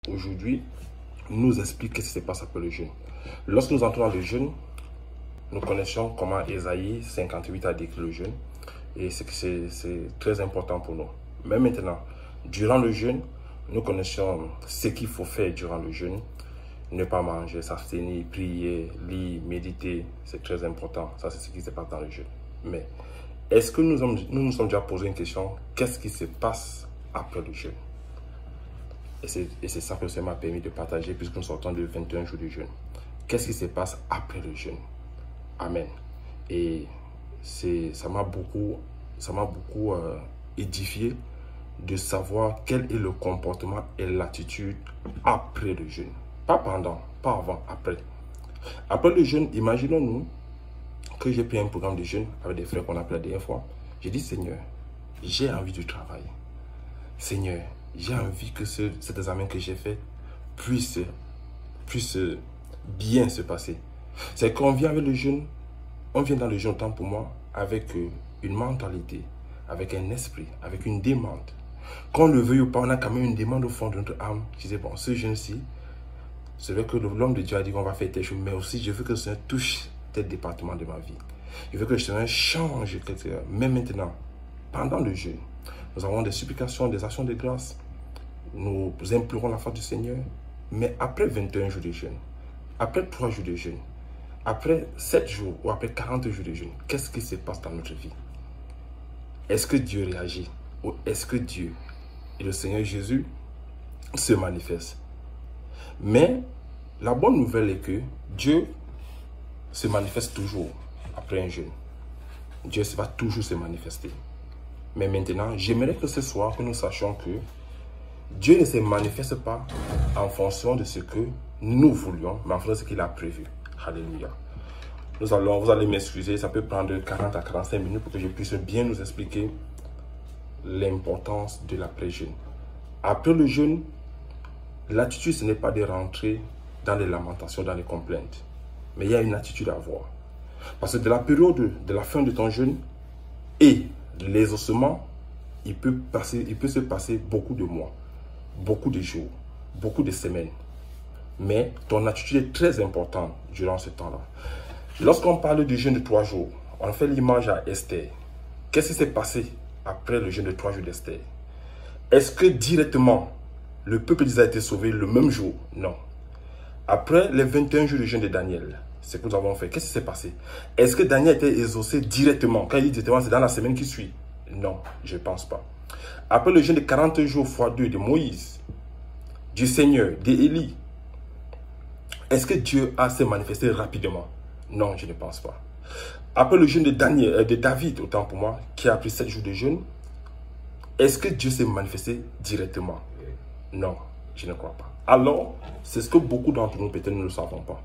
aujourd'hui nous explique ce qui se passe après le jeûne. Lorsque nous entrons dans le jeûne, nous connaissons comment Ésaïe 58 a décrit le jeûne et c'est très important pour nous. Mais maintenant, durant le jeûne, nous connaissons ce qu'il faut faire durant le jeûne. Ne pas manger, s'abstenir, prier, lire, méditer, c'est très important. Ça, c'est ce qui se passe dans le jeûne. Mais est-ce que nous nous sommes déjà posé une question? Qu'est-ce qui se passe après le jeûne? Et c'est ça que le Seigneur m'a permis de partager puisque nous sortons de 21 jours de jeûne. Qu'est-ce qui se passe après le jeûne? Amen. Et ça m'a beaucoup édifié de savoir quel est le comportement et l'attitude après le jeûne. Pas pendant, pas avant, après. Après le jeûne, imaginons-nous que j'ai pris un programme de jeûne avec des frères qu'on a appelé la dernière fois. J'ai dit, Seigneur, j'ai envie de travailler. Seigneur, j'ai envie que cet examen que j'ai fait puisse bien se passer. C'est qu'on vient avec le jeûne, on vient dans le jeûne autant pour moi avec une mentalité, avec un esprit, avec une demande. Qu'on le veuille ou pas, on a quand même une demande au fond de notre âme. Je disais, bon, ce jeûne-ci, c'est vrai que l'homme de Dieu a dit qu'on va faire telle chose, mais aussi je veux que le Seigneur touche tel département de ma vie. Je veux que le Seigneur change, etc. Mais maintenant, pendant le jeûne, nous avons des supplications, des actions de grâce. Nous implorons la face du Seigneur. Mais après 21 jours de jeûne, après 3 jours de jeûne, après 7 jours ou après 40 jours de jeûne, qu'est-ce qui se passe dans notre vie? Est-ce que Dieu réagit? Ou est-ce que Dieu et le Seigneur Jésus se manifestent? Mais la bonne nouvelle est que Dieu se manifeste toujours après un jeûne. Dieu va toujours se manifester. Mais maintenant, j'aimerais que ce soir, que nous sachions que Dieu ne se manifeste pas en fonction de ce que nous voulions, mais en fonction de ce qu'il a prévu. Alléluia. Vous allez m'excuser, ça peut prendre 40 à 45 minutes pour que je puisse bien nous expliquer l'importance de l'après-jeûne. Après le jeûne, l'attitude, ce n'est pas de rentrer dans les lamentations, dans les complaintes. Mais il y a une attitude à avoir. Parce que de la période de la fin de ton jeûne et les ossements, il peut se passer beaucoup de mois, beaucoup de jours, beaucoup de semaines. Mais ton attitude est très importante durant ce temps-là. Lorsqu'on parle du jeûne de 3 jours, on fait l'image à Esther. Qu'est-ce qui s'est passé après le jeûne de 3 jours d'Esther? Est-ce que directement, le peuple d'Israël a été sauvé le même jour? Non. Après les 21 jours de jeûne de Daniel, c'est ce que nous avons fait. Qu'est-ce qui s'est passé? Est-ce que Daniel a été exaucé directement? Quand il dit directement, c'est dans la semaine qui suit? Non, je ne pense pas. Après le jeûne de 40 jours x 2 de Moïse, du Seigneur, d'Élie, est-ce que Dieu a se manifesté rapidement? Non, je ne pense pas. Après le jeûne de David, autant pour moi, qui a pris 7 jours de jeûne, est-ce que Dieu s'est manifesté directement? Non, je ne crois pas. Alors, c'est ce que beaucoup d'entre nous, peut-être, ne le savons pas.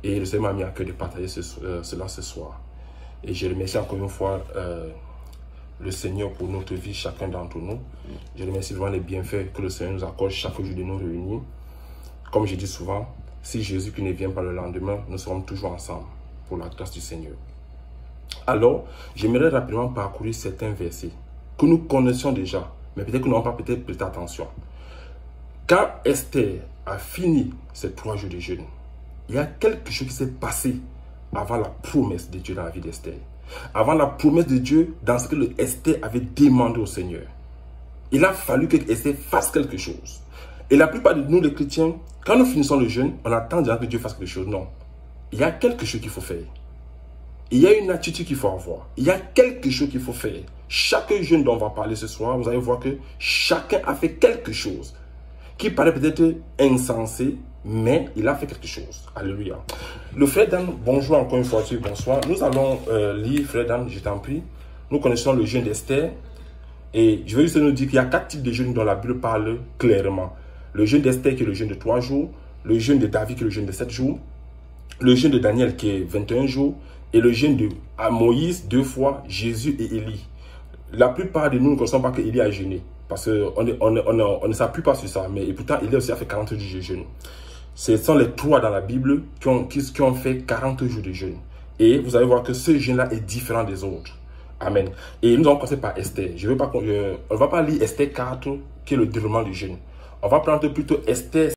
Et le Seigneur m'a mis à cœur de partager cela ce soir. Et je remercie encore une fois le Seigneur pour notre vie, chacun d'entre nous. Je remercie vraiment les bienfaits que le Seigneur nous accorde chaque jour de nous réunir. Comme je dis souvent, si Jésus qui ne vient pas le lendemain, nous serons toujours ensemble pour la grâce du Seigneur. Alors, j'aimerais rapidement parcourir certains versets que nous connaissions déjà, mais peut-être que nous n'avons pas peut-être prêté attention. Quand Esther a fini ces 3 jours de jeûne, il y a quelque chose qui s'est passé avant la promesse de Dieu dans la vie d'Esther. Avant la promesse de Dieu dans ce que Esther avait demandé au Seigneur. Il a fallu que Esther fasse quelque chose. Et la plupart de nous, les chrétiens, quand nous finissons le jeûne, on attend déjà que Dieu fasse quelque chose. Non. Il y a quelque chose qu'il faut faire. Il y a une attitude qu'il faut avoir. Il y a quelque chose qu'il faut faire. Chaque jeûne dont on va parler ce soir, vous allez voir que chacun a fait quelque chose qui paraît peut-être insensé, mais il a fait quelque chose. Alléluia. Le frère Dan, bonjour encore une fois, bonsoir. Nous allons lire, frère Dan, je t'en prie. Nous connaissons le jeûne d'Esther. Et je vais juste nous dire qu'il y a 4 types de jeûnes dont la Bible parle clairement. Le jeûne d'Esther qui est le jeûne de 3 jours. Le jeûne de David qui est le jeûne de 7 jours. Le jeûne de Daniel qui est 21 jours. Et le jeûne de Moïse 2 fois, Jésus et Élie. La plupart de nous ne connaissons pas qu'Élie a jeûné. Parce qu'on ne s'appuie pas sur ça. Mais et pourtant, Élie aussi a fait 40 jours de jeûne. Ce sont les 3 dans la Bible qui ont fait 40 jours de jeûne. Et vous allez voir que ce jeûne-là est différent des autres. Amen. Et nous allons commencer par Esther. On ne va pas lire Esther 4, qui est le déroulement du jeûne. On va prendre plutôt Esther